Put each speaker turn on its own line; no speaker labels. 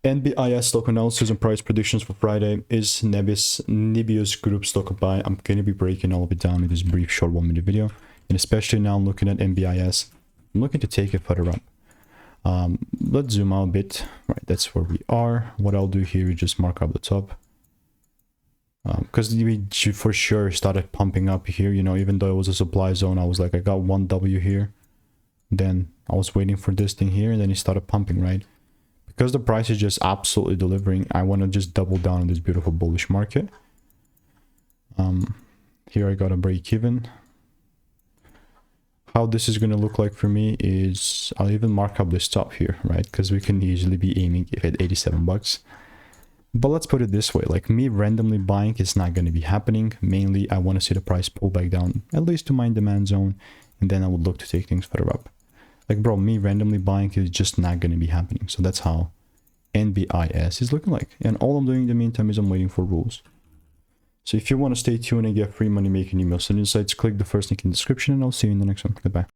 NBIS stock analysis and price predictions for Friday is Nebius Group stock buy. I'm going to be breaking all of it down in this brief short 1 minute video. And especially now I'm looking at NBIS, I'm looking to take it further up. Let's zoom out a bit. Right, that's where we are. What I'll do here is just mark up the top. Because we for sure started pumping up here, you know, even though it was a supply zone, I was like, I got one W here. Then I was waiting for this thing here, and then it started pumping, right? Because the price is just absolutely delivering, I want to just double down on this beautiful bullish market. Here I got a break even. How this is going to look like for me is I'll even mark up this top here, right? Because we can easily be aiming at 87 bucks. But let's put it this way, like me randomly buying is not going to be happening. Mainly, I want to see the price pull back down, at least to my demand zone, and then I would look to take things further up. Like, bro, me randomly buying is just not going to be happening. So that's how NBIS is looking like. And all I'm doing in the meantime is I'm waiting for rules. So if you want to stay tuned and get free money making emails and insights, click the first link in the description, and I'll see you in the next one. Goodbye.